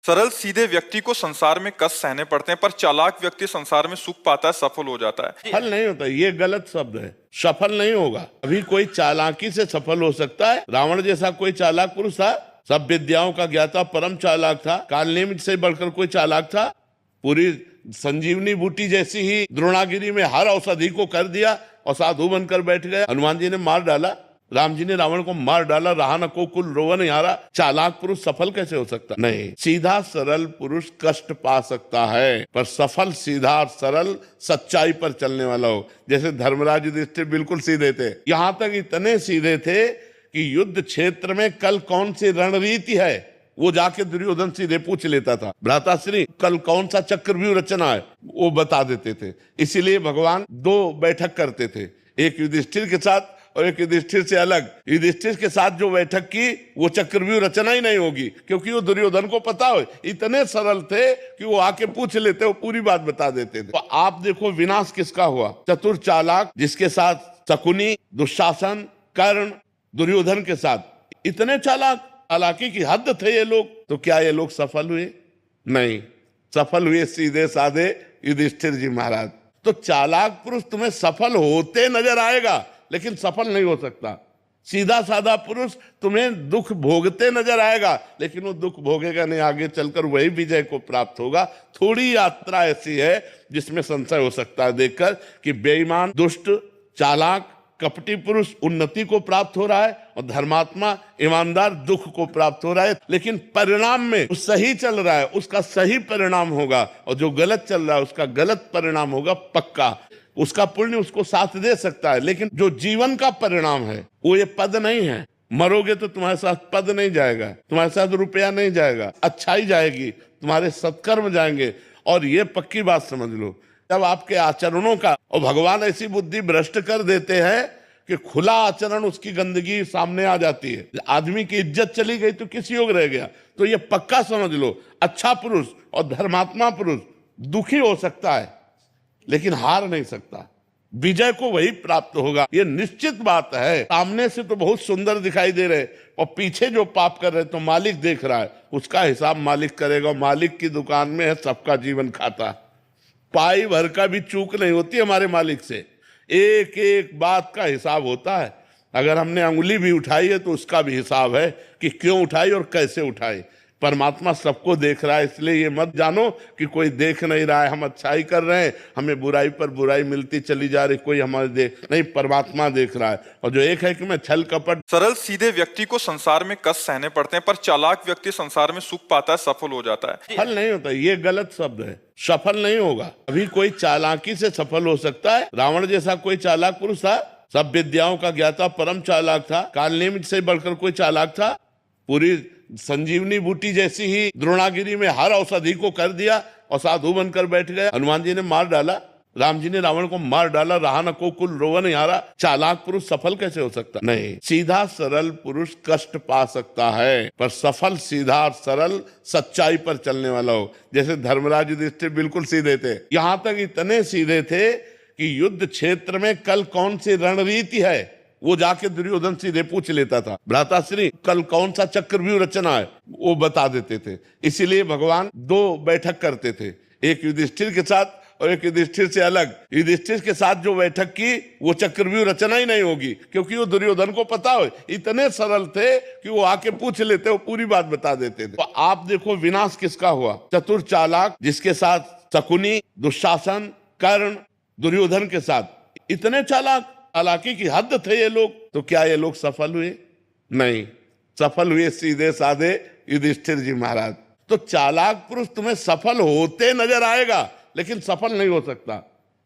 सरल सीधे व्यक्ति को संसार में कष्ट सहने पड़ते हैं, पर चालाक व्यक्ति संसार में सुख पाता है, सफल हो जाता है। सफल नहीं होता, ये गलत शब्द है। सफल नहीं होगा। अभी कोई चालाकी से सफल हो सकता है। रावण जैसा कोई चालाक पुरुष था, सब विद्याओं का ज्ञाता, परम चालाक था। कालनेमित से बढ़कर कोई चालाक था। पूरी संजीवनी बूटी जैसी ही द्रोणागिरी में हर औषधि को कर दिया और साधु बनकर बैठ गया। हनुमान जी ने मार डाला, राम जी ने रावण को मार डाला, रहा न को कुल रोवन हारा। चालाक पुरुष सफल कैसे हो सकता? नहीं, सीधा सरल पुरुष कष्ट पा सकता है, पर सफल सीधा सरल सच्चाई पर चलने वाला हो। जैसे धर्मराज युधिष्ठिर बिल्कुल सीधे थे, यहां तक इतने सीधे थे कि युद्ध क्षेत्र में कल कौन सी रणनीति है वो जाके दुर्योधन सीधे पूछ लेता था। भ्राताश्री कल कौन सा चक्रव्यूह रचना है वो बता देते थे। इसीलिए भगवान दो बैठक करते थे, एक युधिष्ठिर के साथ और एक युधिष्ठिर से अलग। युधिष्ठिर के साथ जो बैठक की वो चक्रव्यूह रचना ही नहीं होगी, क्योंकि वो दुर्योधन को पता हो। इतने सरल थे कि वो आके पूछ लेते, वो पूरी बात बता देते थे। तो आप देखो विनाश किसका हुआ? चतुर चालाक, जिसके साथ शकुनी, दुशासन, कर्ण, दुर्योधन के साथ इतने चालाक, चालाकी की हद थे ये लोग। तो क्या ये लोग सफल हुए? नहीं, सफल हुए सीधे साधे युधिष्ठिर जी महाराज। तो चालाक पुरुष तुम्हें सफल होते नजर आएगा, लेकिन सफल नहीं हो सकता। सीधा साधा पुरुष तुम्हें दुख भोगते नजर आएगा, लेकिन वो दुख भोगेगा नहीं, आगे चलकर वही विजय को प्राप्त होगा। थोड़ी यात्रा ऐसी है जिसमें संशय हो सकता है देखकर कि बेईमान, दुष्ट, चालाक, कपटी पुरुष उन्नति को प्राप्त हो रहा है और धर्मात्मा, ईमानदार दुख को प्राप्त हो रहा है। लेकिन परिणाम में सही चल रहा है उसका सही परिणाम होगा, और जो गलत चल रहा है उसका गलत परिणाम होगा पक्का। उसका पुण्य उसको साथ दे सकता है, लेकिन जो जीवन का परिणाम है वो ये पद नहीं है। मरोगे तो तुम्हारे साथ पद नहीं जाएगा, तुम्हारे साथ रुपया नहीं जाएगा, अच्छाई जाएगी, तुम्हारे सत्कर्म जाएंगे। और ये पक्की बात समझ लो, जब आपके आचरणों का, और भगवान ऐसी बुद्धि भ्रष्ट कर देते हैं कि खुला आचरण उसकी गंदगी सामने आ जाती है। आदमी की इज्जत चली गई तो किस योग रह गया? तो ये पक्का समझ लो, अच्छा पुरुष और धर्मात्मा पुरुष दुखी हो सकता है लेकिन हार नहीं सकता। विजय को वही प्राप्त होगा, ये निश्चित बात है। सामने से तो बहुत सुंदर दिखाई दे रहे और पीछे जो पाप कर रहे तो मालिक देख रहा है, उसका हिसाब मालिक करेगा। मालिक की दुकान में है सबका जीवन खाता, पाई भर का भी चूक नहीं होती हमारे मालिक से। एक एक बात का हिसाब होता है। अगर हमने अंगुली भी उठाई है तो उसका भी हिसाब है कि क्यों उठाई और कैसे उठाई। परमात्मा सबको देख रहा है, इसलिए ये मत जानो कि कोई देख नहीं रहा है, हम अच्छाई कर रहे हैं, हमें बुराई पर बुराई मिलती चली जा रही, कोई हमारे देख नहीं, परमात्मा देख रहा है। और जो एक है कि मैं छल कपट। सरल सीधे व्यक्ति को संसार में कष्ट सहने पड़ते हैं, पर चालाक व्यक्ति संसार में सुख पाता है, सफल हो जाता है। सफल नहीं होता, ये गलत शब्द है। सफल नहीं होगा। अभी कोई चालाकी से सफल हो सकता है। रावण जैसा कोई चालाक पुरुष था, सब विद्याओं का ज्ञाता, परम चालाक था। कालनेमित से बढ़कर कोई चालाक था। पूरी संजीवनी बूटी जैसी ही द्रोणागिरी में हर औषधि को कर दिया और साधु बनकर बैठ गया। हनुमान जी ने मार डाला, राम जी ने रावण को मार डाला, रहा न को कुल रोवन हारा। चालाक पुरुष सफल कैसे हो सकता? नहीं, सीधा सरल पुरुष कष्ट पा सकता है, पर सफल सीधा सरल सच्चाई पर चलने वाला हो। जैसे धर्मराज युधिष्ठिर बिल्कुल सीधे थे, यहां तक इतने सीधे थे कि युद्ध क्षेत्र में कल कौन सी रणनीति है वो जाके दुर्योधन सीधे पूछ लेता था। भ्राताश्री कल कौन सा चक्रव्यूह रचना है वो बता देते थे। इसीलिए भगवान दो बैठक करते थे, एक युधिष्ठिर के साथ और एक युधिष्ठिर से अलग। युधिष्ठिर के साथ जो बैठक की वो चक्रव्यूह रचना ही नहीं होगी, क्योंकि वो दुर्योधन को पता हो। इतने सरल थे कि वो आके पूछ लेते, वो पूरी बात बता देते थे। तो आप देखो विनाश किसका हुआ? चतुर चालाक, जिसके साथ शकुनी, दुशासन, कर्ण, दुर्योधन के साथ इतने चालाक, चालाकी की हद थे ये लोग। तो क्या ये लोग सफल हुए? नहीं, सफल हुए सीधे साधे युधिष्ठिर जी महाराज। तो चालाक पुरुष तुम्हें सफल होते नजर आएगा, लेकिन सफल नहीं हो सकता।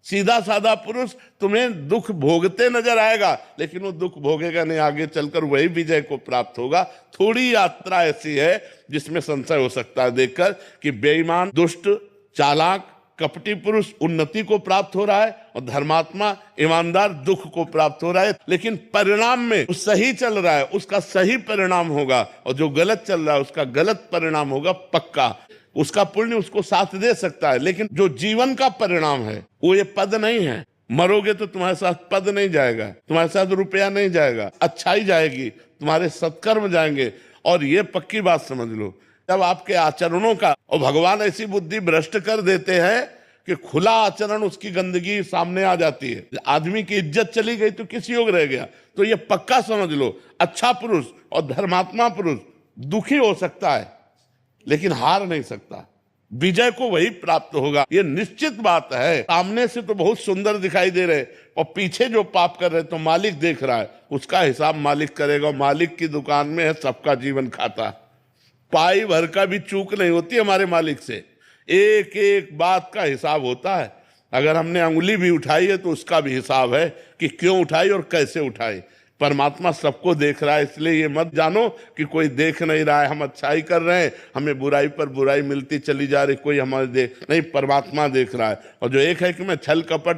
सीधा साधा पुरुष तुम्हें दुख भोगते नजर आएगा, लेकिन वो दुख भोगेगा नहीं, आगे चलकर वही विजय को प्राप्त होगा। थोड़ी यात्रा ऐसी है जिसमें संशय हो सकता है देखकर कि बेईमान, दुष्ट, चालाक, कपटी पुरुष उन्नति को प्राप्त हो रहा है और धर्मात्मा, ईमानदार दुख को प्राप्त हो रहा है। लेकिन परिणाम में सही चल रहा है उसका सही परिणाम होगा, और जो गलत चल रहा है उसका गलत परिणाम होगा पक्का। उसका पुण्य उसको साथ दे सकता है, लेकिन जो जीवन का परिणाम है वो ये पद नहीं है। मरोगे तो तुम्हारे साथ पद नहीं जाएगा, तुम्हारे साथ रुपया नहीं जाएगा, अच्छाई जाएगी, तुम्हारे सत्कर्म जाएंगे। और ये पक्की बात समझ लो, जब आपके आचरणों का, और भगवान ऐसी बुद्धि भ्रष्ट कर देते हैं कि खुला आचरण उसकी गंदगी सामने आ जाती है। आदमी की इज्जत चली गई तो किस योग रह गया। तो ये पक्का समझ लो, अच्छा पुरुष और धर्मात्मा पुरुष दुखी हो सकता है लेकिन हार नहीं सकता, विजय को वही प्राप्त होगा, ये निश्चित बात है। सामने से तो बहुत सुंदर दिखाई दे रहे और पीछे जो पाप कर रहे तो मालिक देख रहा है, उसका हिसाब मालिक करेगा। मालिक की दुकान में है सबका जीवन खाता, पाई भर का भी चूक नहीं होती हमारे मालिक से, एक एक बात का हिसाब होता है। अगर हमने अंगुली भी उठाई है तो उसका भी हिसाब है कि क्यों उठाई और कैसे उठाई। परमात्मा सबको देख रहा है, इसलिए ये मत जानो कि कोई देख नहीं रहा है, हम अच्छाई कर रहे हैं, हमें बुराई पर बुराई मिलती चली जा रही, कोई हमारे देख नहीं, परमात्मा देख रहा है। और जो एक है कि मैं छल कपट